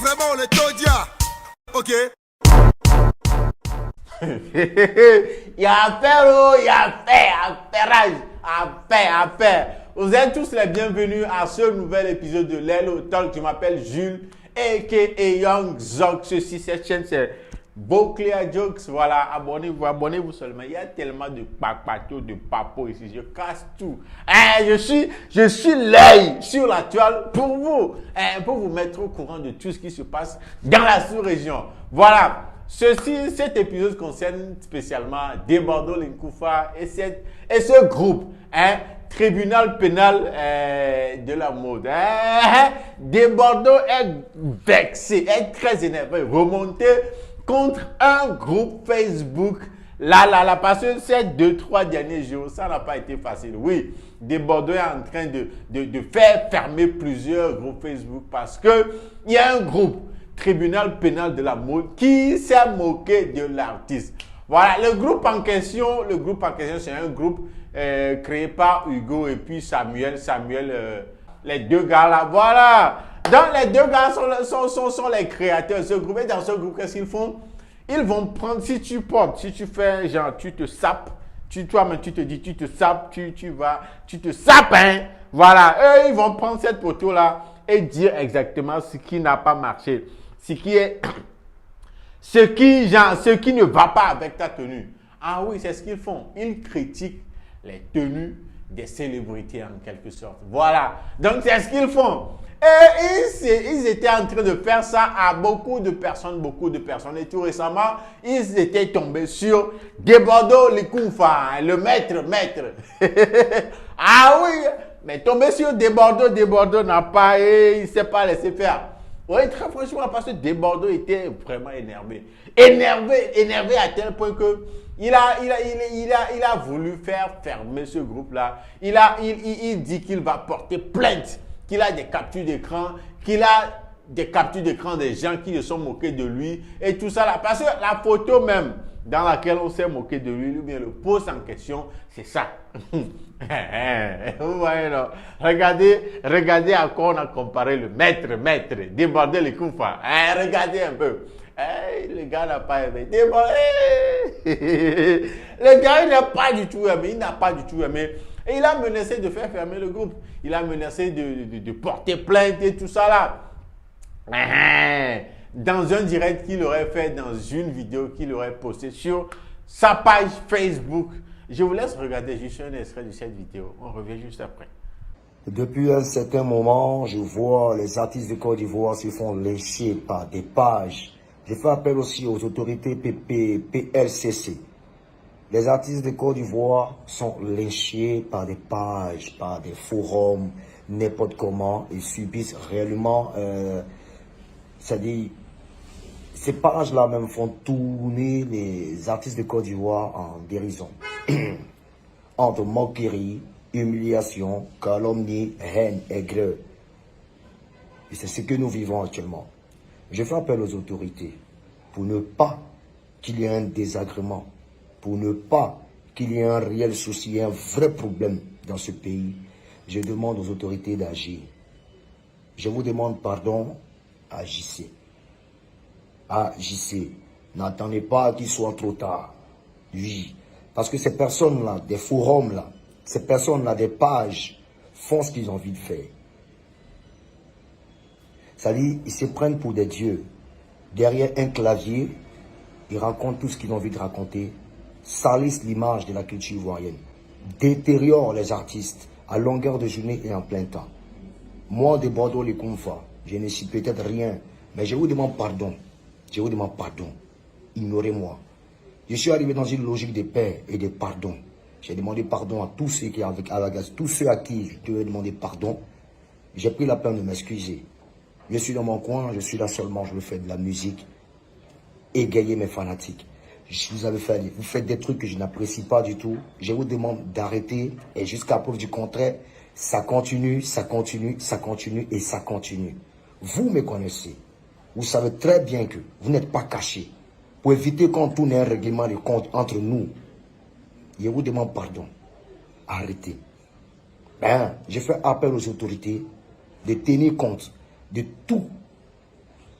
c'est bon, les Todia. Ok. Il y a affaire, oh, il y a affaire. Vous êtes tous les bienvenus à ce nouvel épisode de Lelo Talk. Je m'appelle Jules, a.k.a. Young Zog. Cette chaîne, c'est Beauclair Jokes. Voilà, abonnez-vous seulement. Il y a tellement de papato, de papo ici. Je casse tout. Je suis l'œil sur la toile pour vous mettre au courant de tout ce qui se passe dans la sous-région. Voilà. Cet épisode concerne spécialement Debordo Linkoufa et ce groupe, tribunal pénal de la mode. Debordo est vexé, est très énervé, remonté contre un groupe Facebook. Parce que ces 2-3 derniers jours, ça n'a pas été facile. Oui, Debordo est en train de faire fermer plusieurs groupes Facebook parce qu'il y a un groupe tribunal pénal de la mode qui s'est moqué de l'artiste. Voilà, le groupe en question, c'est un groupe créé par Hugo et puis Samuel, les deux gars là, voilà. Donc les deux gars sont les créateurs de ce groupe. Et dans ce groupe, qu'est-ce qu'ils font? Ils vont prendre, si tu fais genre, tu te sapes, toi-même tu te dis, tu te sapes, tu te sapes, hein. Voilà, eux, ils vont prendre cette photo là et dire exactement ce qui n'a pas marché. Ce qui ne va pas avec ta tenue. Ah oui, c'est ce qu'ils font. Ils critiquent les tenues des célébrités en quelque sorte. Voilà. Donc, c'est ce qu'ils font. Et ils étaient en train de faire ça à beaucoup de personnes. Et tout récemment, ils étaient tombés sur Debordo Linkoufa, le maître. Ah oui, mais tomber sur Debordo n'a pas, il ne s'est pas laissé faire. Oui, très franchement, parce que Debordo était vraiment énervé. Énervé à tel point que il a voulu faire fermer ce groupe-là. Il dit qu'il va porter plainte, qu'il a des captures d'écran, des gens qui se sont moqués de lui et tout ça là. Parce que la photo même dans laquelle on s'est moqué de lui, ou bien le post en question, c'est ça. Vous voyez, non? Regardez à quoi on a comparé le maître, Debordo Linkoufa. Regardez un peu. Le gars n'a pas aimé. Le gars, il n'a pas du tout aimé. Et il a menacé de faire fermer le groupe. Il a menacé de porter plainte et tout ça là. Dans un direct qu'il aurait fait, dans une vidéo qu'il aurait postée sur sa page Facebook. Je vous laisse regarder juste un extrait de cette vidéo. On revient juste après. Depuis un certain moment, je vois les artistes de Côte d'Ivoire se font lécher par des pages. Je fais appel aussi aux autorités PLCC. Les artistes de Côte d'Ivoire sont léchés par des pages, par des forums, n'importe comment. Ils subissent réellement, c'est-à-dire, ces pages-là même font tourner les artistes de Côte d'Ivoire en dérision. Entre moquerie, humiliation, calomnie, haine, aigreur. Et c'est ce que nous vivons actuellement. Je fais appel aux autorités pour ne pas qu'il y ait un désagrément, pour ne pas qu'il y ait un réel souci, un vrai problème dans ce pays. Je demande aux autorités d'agir. Je vous demande pardon, agissez. Agissez. N'attendez pas qu'il soit trop tard. Oui. Parce que ces personnes-là, des forums-là, ces personnes-là, des pages, font ce qu'ils ont envie de faire. C'est-à-dire, ils se prennent pour des dieux. Derrière un clavier, ils racontent tout ce qu'ils ont envie de raconter, salissent l'image de la culture ivoirienne, détériorent les artistes à longueur de journée et en plein temps. Moi, Debordo Linkoufa, je ne suis peut-être rien, mais je vous demande pardon. Je vous demande pardon. Ignorez-moi. Je suis arrivé dans une logique de paix et de pardon. J'ai demandé pardon à tous ceux qui tous ceux à qui je devais demander pardon. J'ai pris la peine de m'excuser. Je suis dans mon coin, je suis là seulement, je veux faire de la musique, égayer mes fanatiques. Vous faites des trucs que je n'apprécie pas du tout. Je vous demande d'arrêter et jusqu'à preuve du contraire, ça continue. Vous me connaissez. Vous savez très bien que vous n'êtes pas caché. Pour éviter qu'on tourne un règlement de compte entre nous, je vous demande pardon. Arrêtez. Je fais appel aux autorités de tenir compte de tout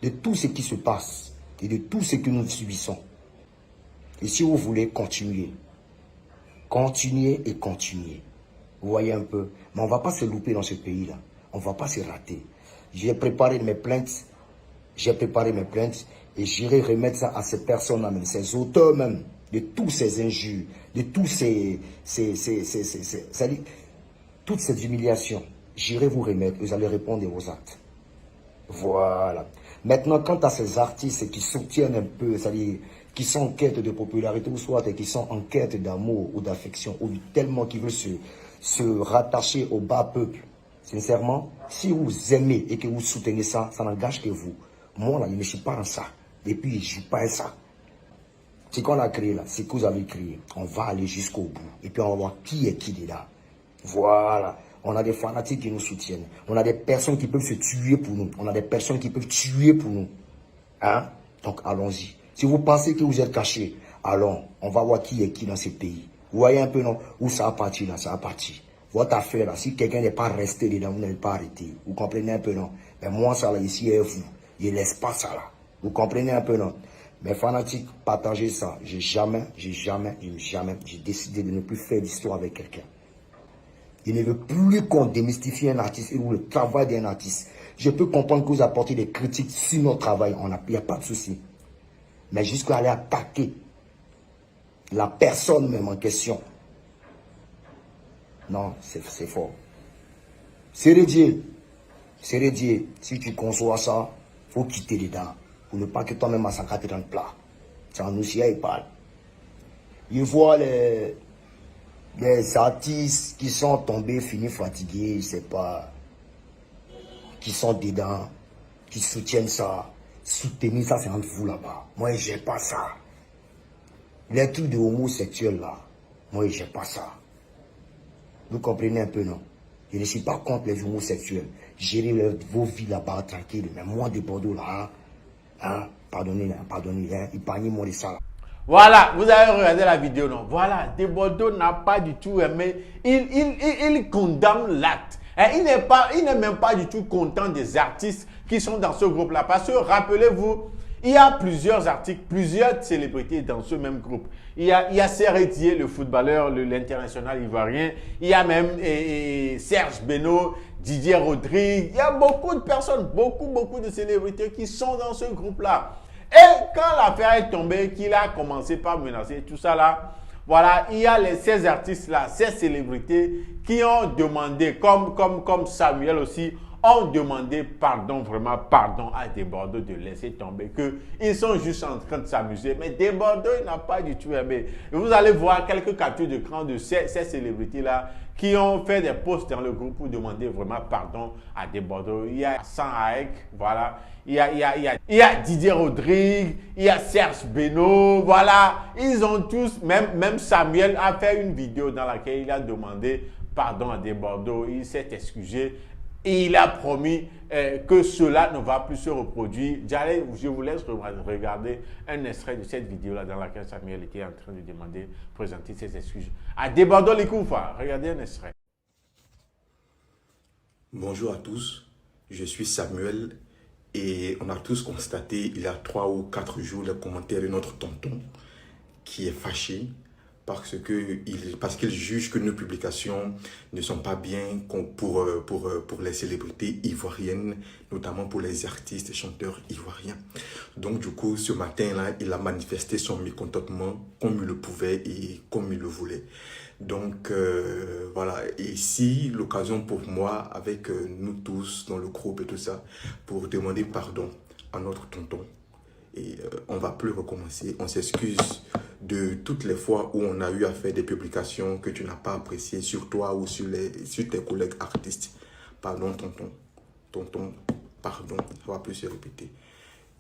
de tout ce qui se passe et de tout ce que nous subissons. Et si vous voulez continuer, continuer et continuer. Vous voyez un peu. Mais on ne va pas se louper dans ce pays-là. On ne va pas se rater. J'ai préparé mes plaintes. J'ai préparé mes plaintes. Et j'irai remettre ça à ces personnes-là même, ces auteurs même, de tous ces injures, de tous toute cette humiliation. J'irai vous remettre. Vous allez répondre de vos actes. Voilà. Maintenant, quant à ces artistes qui soutiennent un peu, c'est-à-dire qui sont en quête de popularité ou soit qui sont en quête d'amour ou d'affection ou tellement qui veulent se rattacher au bas peuple. Sincèrement, si vous aimez et que vous soutenez ça, ça n'engage que vous. Moi, là, je ne suis pas dans ça. Et puis, je ne suis pas ça. Ce qu'on a créé là, c'est que vous avez créé. On va aller jusqu'au bout. Et puis, on va voir qui est qui là. Voilà. On a des fanatiques qui nous soutiennent. On a des personnes qui peuvent se tuer pour nous. On a des personnes qui peuvent tuer pour nous. Hein? Donc, allons-y. Si vous pensez que vous êtes caché, allons, on va voir qui est qui dans ce pays. Vous voyez un peu, non? Où ça a parti, là, ça a parti. Votre affaire, là, si quelqu'un n'est pas resté dedans, vous n'allez pas arrêter. Vous comprenez un peu, non? Mais moi, ça, là, ici, est vous. Je ne laisse pas ça, là. Vous comprenez un peu, non? Mais fanatiques, partagez ça. J'ai décidé de ne plus faire d'histoire avec quelqu'un. Je ne veux plus qu'on démystifie un artiste ou le travail d'un artiste. Je peux comprendre que vous apportez des critiques sur notre travail. Il n'y a pas de souci. Mais jusqu'à aller attaquer la personne même en question. Non, c'est fort. C'est dédié. Si tu conçois ça, il faut quitter dedans. Pour ne pas que toi-même massacrer dans le plat. C'est en aussi, il parle. Il voit les artistes qui sont tombés, finis fatigués, je sais pas, qui sont dedans, qui soutiennent ça. Soutenir ça, c'est entre vous là-bas. Moi, j'aime pas ça. Les trucs de homosexuels là, moi, j'aime pas ça. Vous comprenez un peu, non? Je ne suis pas contre les homosexuels. Gérez vos vies là-bas tranquille. Mais moi, de Bordeaux là, pardonnez, épargnez-moi de ça là. Voilà, vous avez regardé la vidéo, non? Voilà, De Bordeaux n'a pas du tout aimé. Il condamne l'acte. Il n'est même pas du tout content des artistes qui sont dans ce groupe-là. Parce que, rappelez-vous, il y a plusieurs artistes, plusieurs célébrités dans ce même groupe. Il y a Serretier, le footballeur, l'international ivoirien. Il y a même Serge Beno, Didier Rodrigue. Il y a beaucoup de personnes, beaucoup de célébrités qui sont dans ce groupe-là. Et quand l'affaire est tombée, qu'il a commencé par menacer tout ça là, voilà, il y a ces artistes-là, ces célébrités qui ont demandé, comme Samuel aussi, ont demandé pardon, vraiment pardon à De Bordeaux de laisser tomber, qu'ils sont juste en train de s'amuser. Mais De Bordeaux, il n'a pas du tout aimé. Et vous allez voir quelques captures d'écran de ces célébrités-là qui ont fait des posts dans le groupe pour demander vraiment pardon à De Bordeaux. Il y a Sanhaek, voilà. Il y a Didier Rodrigue, il y a Serge Beno, voilà. Ils ont tous, même Samuel a fait une vidéo dans laquelle il a demandé pardon à De Bordeaux. Il s'est excusé et il a promis que cela ne va plus se reproduire. Je vous laisse regarder un extrait de cette vidéo-là dans laquelle Samuel était en train de présenter ses excuses à De Bordeaux Likoufa. Regardez un extrait. Bonjour à tous, je suis Samuel. Et on a tous constaté, il y a 3 ou 4 jours, les commentaires de notre tonton qui est fâché parce qu'il juge que nos publications ne sont pas bien pour les célébrités ivoiriennes, notamment pour les artistes et chanteurs ivoiriens. Donc du coup, ce matin-là, il a manifesté son mécontentement comme il le pouvait et comme il le voulait. Donc voilà, et ici l'occasion pour moi, avec nous tous dans le groupe et tout ça, pour demander pardon à notre tonton. Et on ne va plus recommencer. On s'excuse de toutes les fois où on a eu à faire des publications que tu n'as pas appréciées sur toi ou sur tes collègues artistes. Pardon tonton, pardon, ça ne va plus se répéter.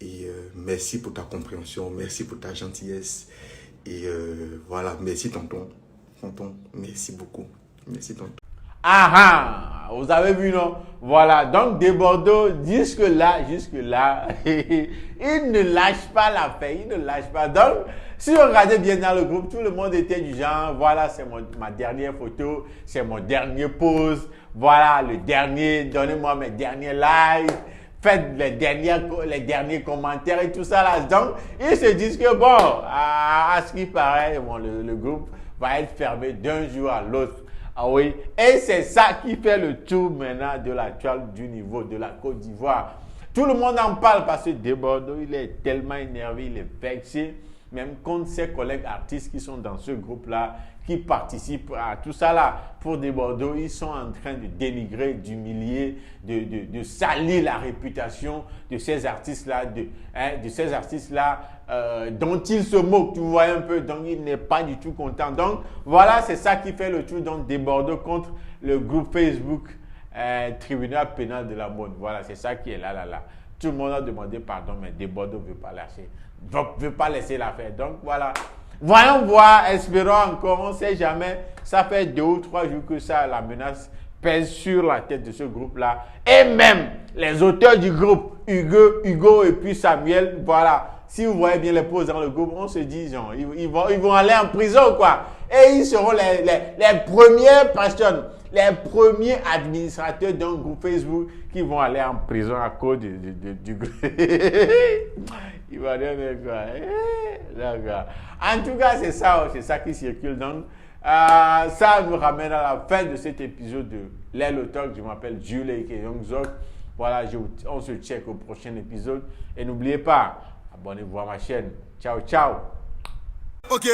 Et merci pour ta compréhension, merci pour ta gentillesse. Et voilà, merci tonton. Tonton, merci beaucoup. Merci, tonton. Vous avez vu, non? Voilà, donc De Bordeaux, jusque-là, il ne lâche pas l'affaire, il ne lâche pas. Donc, si vous regardez bien dans le groupe, tout le monde était du genre, voilà, c'est ma dernière photo, c'est mon dernier pose, voilà, le dernier, donnez-moi mes derniers likes. faites les derniers commentaires et tout ça là. Donc, ils se disent que bon, à ce qui paraît, bon, le groupe va être fermé d'un jour à l'autre. Ah oui, et c'est ça qui fait le tour maintenant de l'actuel du niveau de la Côte d'Ivoire. Tout le monde en parle parce que Desbordeaux, il est tellement énervé, il est vexé, même contre ses collègues artistes qui sont dans ce groupe-là, qui participent à tout ça là. Pour Desbordeaux, ils sont en train de dénigrer, d'humilier, de salir la réputation de ces artistes-là, de ces artistes-là dont il se moque, tu vois un peu, donc il n'est pas du tout content. Donc voilà, c'est ça qui fait le tour donc Desbordeaux contre le groupe Facebook Tribunal pénal de la mode. Voilà, c'est ça qui est là. Tout le monde a demandé pardon, mais Desbordeaux ne veut pas lâcher, veut pas laisser l'affaire. Donc voilà. Voyons voir, espérons encore, on ne sait jamais. Ça fait 2 ou 3 jours que ça, la menace pèse sur la tête de ce groupe-là. Et même les auteurs du groupe, Hugo et puis Samuel, voilà. Si vous voyez bien les poses dans le groupe, on se dit, genre, ils vont aller en prison, quoi. Et ils seront les premières personnes, les premiers administrateurs d'un groupe Facebook qui vont aller en prison à cause du groupe. Il va dire quoi. D'accord. En tout cas, c'est ça qui circule. Donc, ça nous ramène à la fin de cet épisode de Lelo Talk. Je m'appelle Jules et Young Zok. Voilà, on se check au prochain épisode. Et n'oubliez pas, abonnez-vous à ma chaîne. Ciao, ciao. Ok.